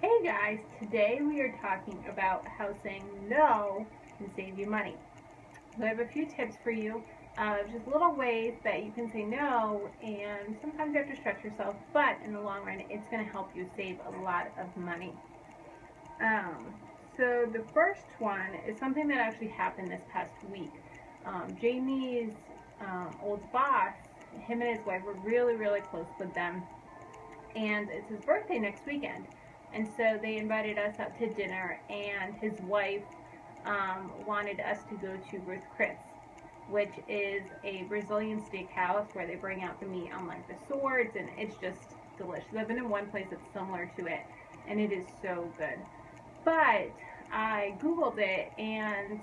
Hey guys, today we are talking about how saying no can save you money. So I have a few tips for you, just little ways that you can say no, and sometimes you have to stretch yourself, but in the long run, it's going to help you save a lot of money. Um, so the first one is something that actually happened this past week. Jamie's old boss, him and his wife were really, really close with them, and it's his birthday next weekend. And so they invited us out to dinner, and his wife wanted us to go to Ruth Chris, which is a Brazilian steakhouse where they bring out the meat on like the swords, and it's just delicious. I've been in one place that's similar to it, and it is so good. But I Googled it, and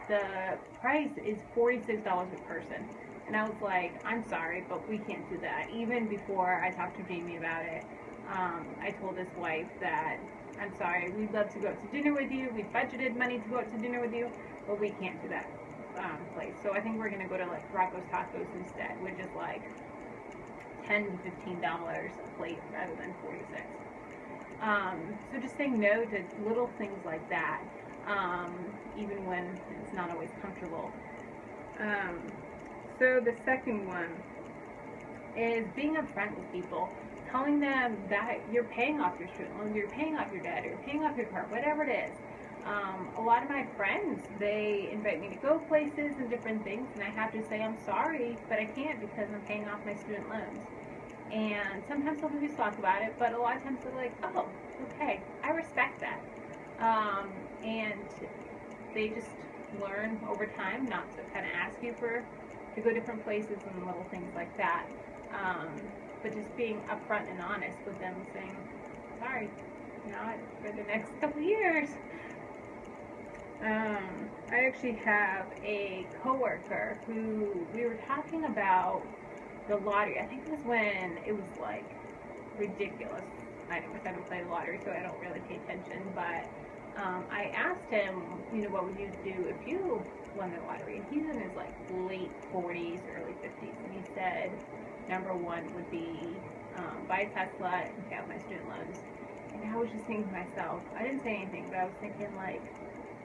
the price is $46 a person. And I was like, I'm sorry, but we can't do that. Even before I talked to Jamie about it, I told his wife that, I'm sorry, we'd love to go out to dinner with you. We budgeted money to go out to dinner with you, but we can't do that place. So I think we're going to go to like Rocco's Tacos instead, which is like $10 to $15 a plate rather than 46. So just saying no to little things like that, even when it's not always comfortable. So the second one is being upfront with people, telling them that you're paying off your student loans, you're paying off your debt, or you're paying off your car, whatever it is. A lot of my friends, they invite me to go places and different things, and I have to say I'm sorry, but I can't because I'm paying off my student loans. And sometimes they'll be talk about it, but a lot of times they're like, oh, okay, I respect that. And they just learn over time not to kind of ask you to go different places and little things like that. But just being upfront and honest with them, saying, sorry, not for the next couple years. I actually have a coworker who we were talking about the lottery. I think it was when it was like ridiculous. I don't play the lottery, so I don't really pay attention. But I asked him, what would you do if you won the lottery? And he's in his like late 40s, early 50s, and he said number one would be buy a Tesla and pay off my student loans. And I was just thinking to myself, I didn't say anything, but I was thinking like,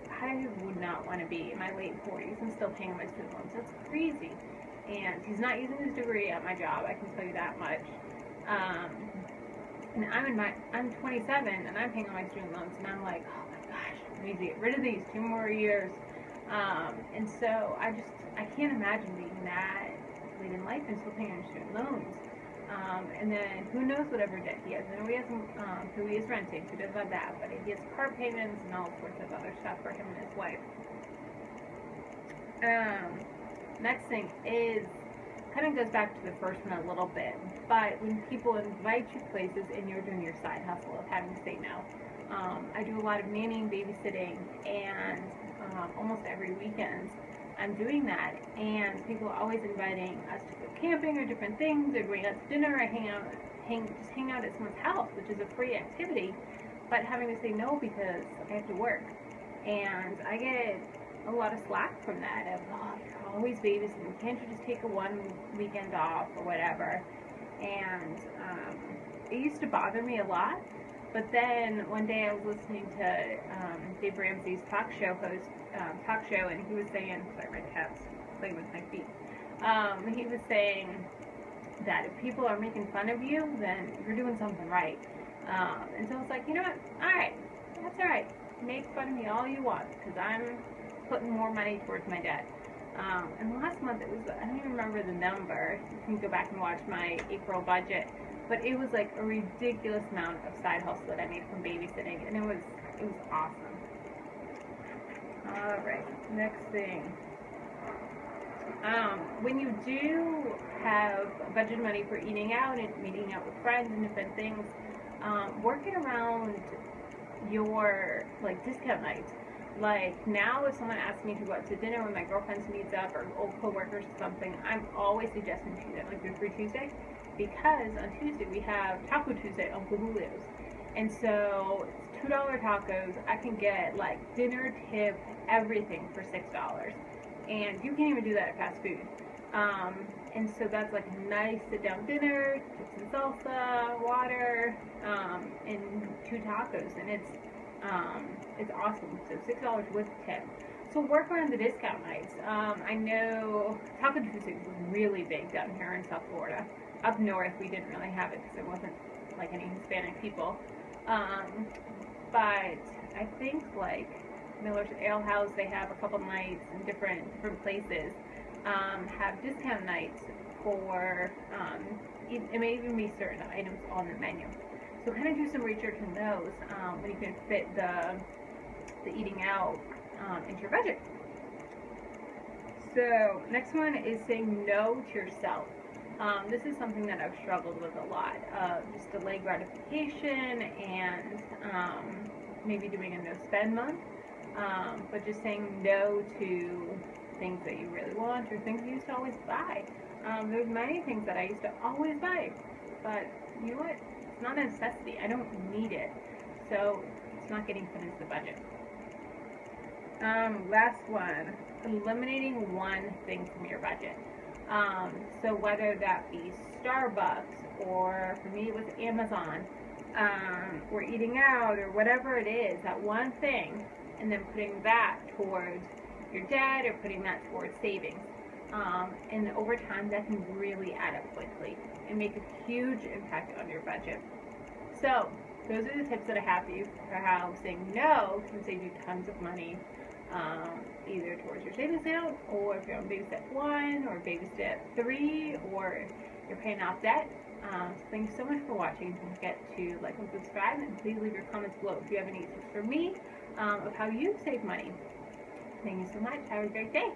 I would not want to be in my late 40s and still paying my student loans. That's crazy. And he's not using his degree at my job, I can tell you that much. And I'm 27 and I'm paying on my student loans, and I'm like, oh my gosh, I need to get rid of these 2 more years. And so I can't imagine being that late in life and still paying on student loans. And then who knows whatever debt he has. I know he has who he is renting, so he doesn't have that, but he has car payments and all sorts of other stuff for him and his wife. Next thing is, kind of goes back to the first one a little bit, but when people invite you places and you're doing your side hustle of having to say no. I do a lot of nannying, babysitting, and almost every weekend I'm doing that, and people are always inviting us to go camping or different things, or going out to dinner, or just hang out at someone's house, which is a free activity, but having to say no because I have to work. And I get a lot of slack from that, of, oh, you're always babysitting, can't you just take a one weekend off or whatever? And it used to bother me a lot, but then one day I was listening to Dave Ramsey's talk show, and he was saying, sorry, my cat's playing with my feet. He was saying that if people are making fun of you, then you're doing something right. And so I was like, you know what? All right, that's all right. Make fun of me all you want, because I'm putting more money towards my debt. And last month it was, I don't even remember the number. You can go back and watch my April budget. But it was like a ridiculous amount of side hustle that I made from babysitting, and it was awesome. Alright, next thing. When you do have budget money for eating out and meeting out with friends and different things, working around your like discount nights. Like now, if someone asks me to go out to dinner when my girlfriends meets up or old co-workers or something, I'm always suggesting to them like the Free Tuesday, because on Tuesday we have Taco Tuesday at Uncle Julio's, and so it's $2 tacos. I can get like dinner, tip, everything for $6, and you can't even do that at fast food. And so that's like a nice sit-down dinner, chips and salsa, water, and 2 tacos, and it's awesome. So $6 with tip. So work around the discount nights. I know Taco Tuesday was really big down here in South Florida. Up north, we didn't really have it because there wasn't like any Hispanic people. But I think like Miller's Ale House, they have a couple nights in different places. Have discount nights for, it may even be certain items on the menu. So kind of do some research on those when you can fit the eating out into your budget. So next one is saying no to yourself. This is something that I've struggled with a lot. Just delayed gratification and maybe doing a no spend month. But just saying no to things that you really want or things you used to always buy. There's many things that I used to always buy, but you know what? It's not a necessity. I don't need it. So it's not getting put into the budget. Last one, eliminating one thing from your budget. So whether that be Starbucks, or for me it was Amazon, or eating out, or whatever it is, that one thing, and then putting that towards your debt or putting that towards savings. And over time that can really add up quickly and make a huge impact on your budget. So those are the tips that I have for you for how saying no can save you tons of money, either towards your savings account, or if you're on baby step 1 or baby step 3, or you're paying off debt. So thanks so much for watching. Don't forget to like and subscribe, and please leave your comments below if you have any tips for me of how you save money. Thank you so much. Have a great day.